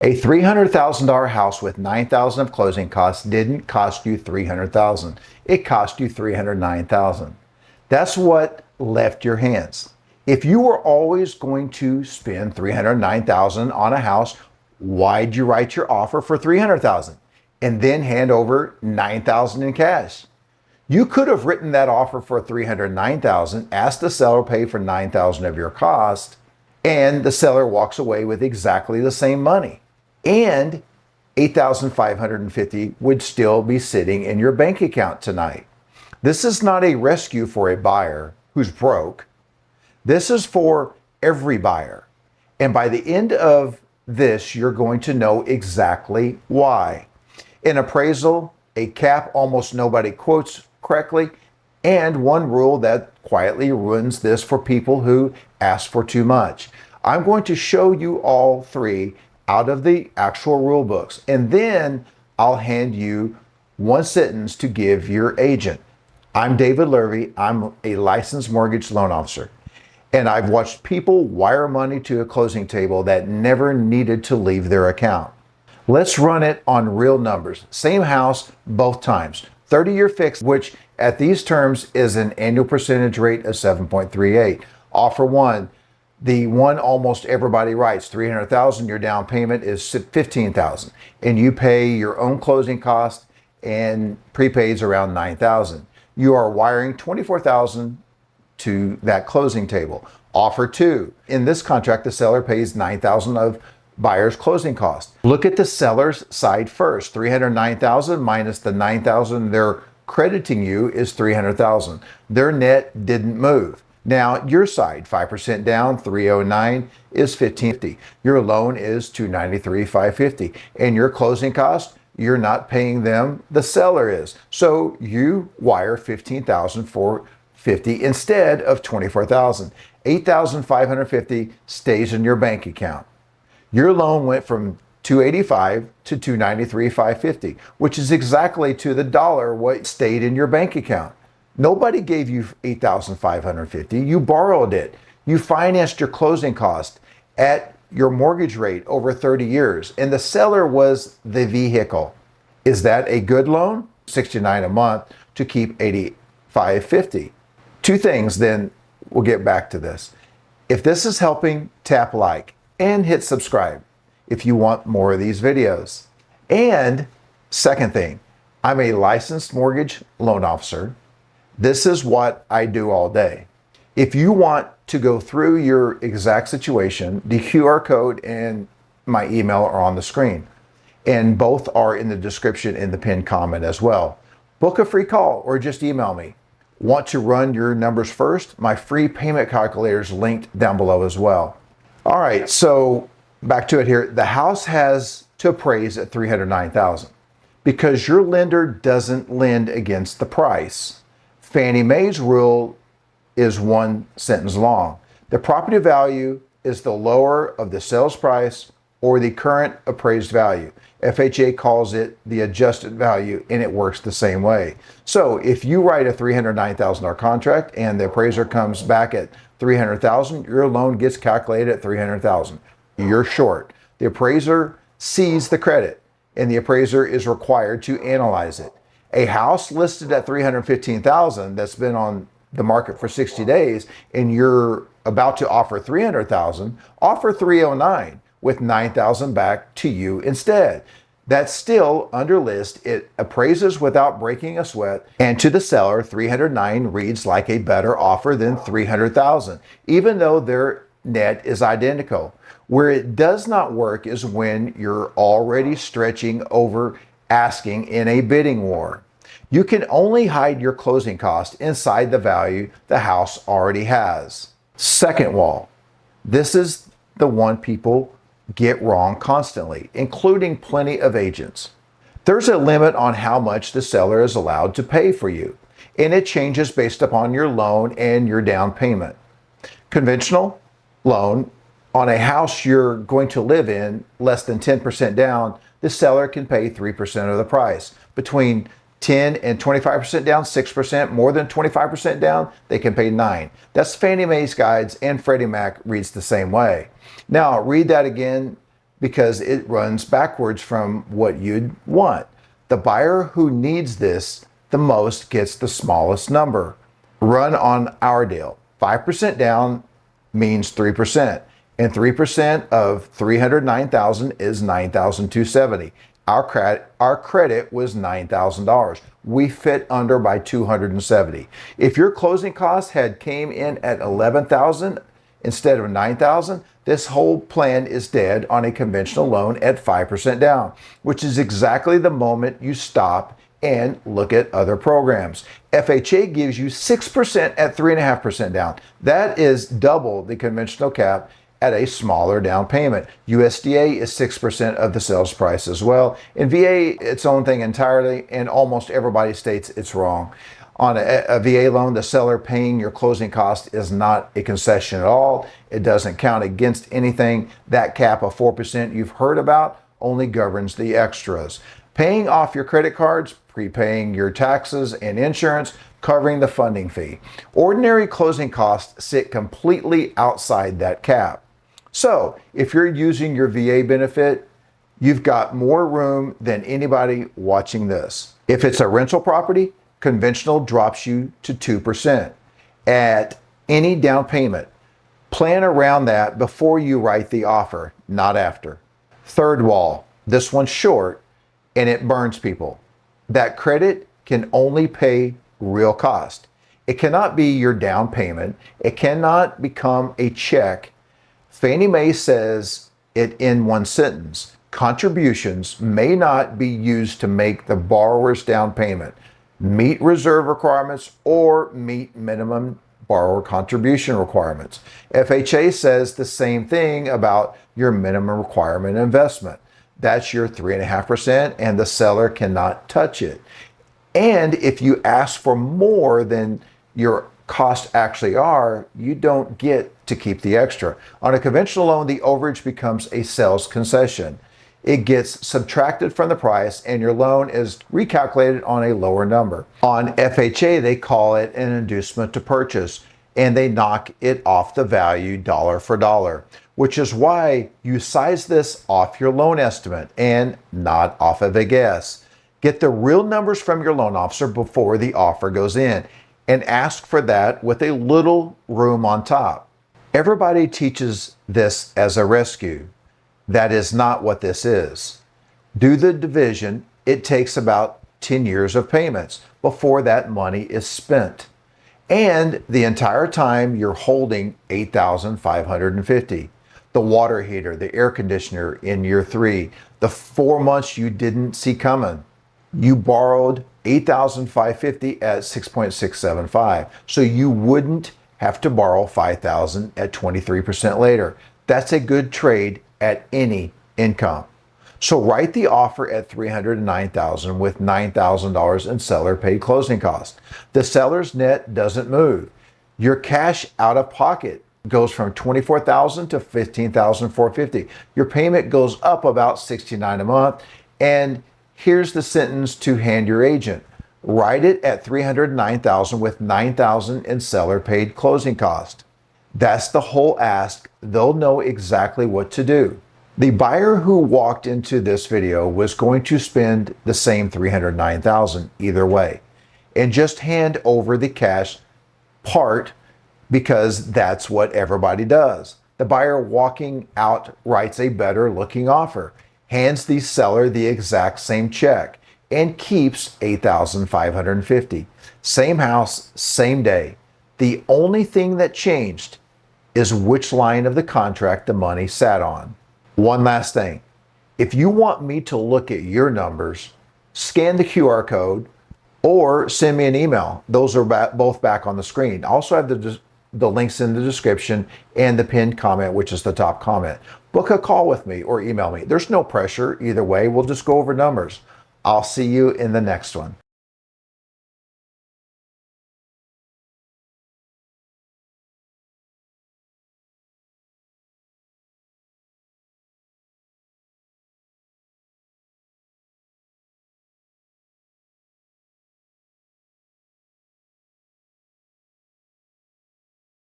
A $300,000 house with $9,000 of closing costs didn't cost you $300,000. It cost you $309,000. That's what left your hands. If you were always going to spend $309,000 on a house, why'd you write your offer for $300,000 and then hand over $9,000 in cash? You could have written that offer for $309,000, asked the seller to pay for $9,000 of your cost, and the seller walks away with exactly the same money. And $8,550 would still be sitting in your bank account tonight. This is not a rescue for a buyer who's broke. This is for every buyer. And by the end of this, you're going to know exactly why. In appraisal, a cap almost nobody quotes correctly, and one rule that quietly ruins this for people who ask for too much. I'm going to show you all three out of the actual rule books, and then I'll hand you one sentence to give your agent. I'm David Lurvy. I'm a licensed mortgage loan officer, and I've watched people wire money to a closing table that never needed to leave their account. Let's run it on real numbers. Same house both times. 30-year fixed, which at these terms is an annual percentage rate of 7.38. Offer one, the one almost everybody writes, $300,000, your down payment is $15,000, and you pay your own closing cost and prepaids around $9,000. You are wiring $24,000 to that closing table. Offer two, in this contract, the seller pays $9,000 of buyer's closing cost. Look at the seller's side first. $309,000 minus the $9,000 they're crediting you is $300,000. Their net didn't move. Now your side, 5% down, $309 is $1,550. Your loan is $293,550, and your closing cost, you're not paying them, the seller is. So you wire $15,450 instead of $24,000. $8,550 stays in your bank account. Your loan went from $285 to $293,550, which is exactly to the dollar what stayed in your bank account. Nobody gave you $8,550. You borrowed it. You financed your closing cost at your mortgage rate over 30 years, and the seller was the vehicle. Is that a good loan? $69 a month to keep $85.50. Two things, then we'll get back to this. If this is helping, tap like and hit subscribe if you want more of these videos. And second thing, I'm a licensed mortgage loan officer. This is what I do all day. If you want to go through your exact situation, the QR code and my email are on the screen, and both are in the description in the pinned comment as well. Book a free call or just email me. Want to run your numbers first? My free payment calculator is linked down below as well. All right, so back to it here. The house has to appraise at $309,000 because your lender doesn't lend against the price. Fannie Mae's rule is one sentence long. The property value is the lower of the sales price or the current appraised value. FHA calls it the adjusted value, and it works the same way. So if you write a $309,000 contract and the appraiser comes back at $300,000, your loan gets calculated at $300,000. You're short. The appraiser sees the credit, and the appraiser is required to analyze it. A house listed at $315,000 that's been on the market for 60 days, and you're about to offer $300,000, offer $309 with $9,000 back to you instead. That's still under list. It appraises without breaking a sweat, and to the seller, $309 reads like a better offer than $300,000, even though their net is identical. Where it does not work is when you're already stretching over asking in a bidding war. You can only hide your closing cost inside the value the house already has. Second wall. This is the one people get wrong constantly, including plenty of agents. There's a limit on how much the seller is allowed to pay for you, and it changes based upon your loan and your down payment. Conventional loan on a house you're going to live in, less than 10% down, the seller can pay 3% of the price. Between 10 and 25% down, 6%, more than 25% down, they can pay 9%. That's Fannie Mae's guides, and Freddie Mac reads the same way. Now, read that again. because it runs backwards from what you'd want. The buyer who needs this the most gets the smallest number. Run on our deal. 5% down means 3%, and 3% of 309,000 is 9,270. Our credit was $9,000. We fit under by 270. If your closing costs had came in at 11,000 instead of 9,000, this whole plan is dead on a conventional loan at 5% down, which is exactly the moment you stop and look at other programs. FHA gives you 6% at 3.5% down. That is double the conventional cap at a smaller down payment. USDA is 6% of the sales price as well. And VA, its own thing entirely, and almost everybody states it's wrong. On a VA loan, the seller paying your closing cost is not a concession at all. It doesn't count against anything. That cap of 4% you've heard about only governs the extras. Paying off your credit cards, prepaying your taxes and insurance, covering the funding fee. Ordinary closing costs sit completely outside that cap. So if you're using your VA benefit, you've got more room than anybody watching this. If it's a rental property, conventional drops you to 2% at any down payment. Plan around that before you write the offer, not after. Third wall, this one's short and it burns people. That credit can only pay real cost. It cannot be your down payment. It cannot become a check. Fannie Mae says it in one sentence. Contributions may not be used to make the borrower's down payment, meet reserve requirements, or meet minimum borrower contribution requirements. FHA says the same thing about your minimum requirement investment. That's your 3.5%, and the seller cannot touch it. And if you ask for more than your costs actually are, you don't get to keep the extra. On a conventional loan, the overage becomes a sales concession. It gets subtracted from the price and your loan is recalculated on a lower number. On FHA, they call it an inducement to purchase, and they knock it off the value dollar for dollar, which is why you size this off your loan estimate and not off of a guess. Get the real numbers from your loan officer before the offer goes in, and ask for that with a little room on top. Everybody teaches this as a rescue. That is not what this is. Do the division. It takes about 10 years of payments before that money is spent. And the entire time you're holding $8,550. The water heater, the air conditioner in year 3, the 4 months you didn't see coming. You borrowed $8,550 at 6.675. So you wouldn't have to borrow $5,000 at 23% later. That's a good trade at any income. So write the offer at $309,000 with $9,000 in seller paid closing costs. The seller's net doesn't move. Your cash out of pocket goes from $24,000 to $15,450. Your payment goes up about $69 a month. And here's the sentence to hand your agent. Write it at $309,000 with $9,000 in seller paid closing cost. That's the whole ask. They'll know exactly what to do. The buyer who walked into this video was going to spend the same $309,000 either way, and just hand over the cash part because that's what everybody does. The buyer walking out writes a better looking offer, hands the seller the exact same check, and keeps $8,550. Same house, same day. The only thing that changed is which line of the contract the money sat on. One last thing. If you want me to look at your numbers, scan the QR code or send me an email. Those are both back on the screen. I also have the links in the description and the pinned comment, which is the top comment. Book a call with me or email me. There's no pressure either way. We'll just go over numbers. I'll see you in the next one.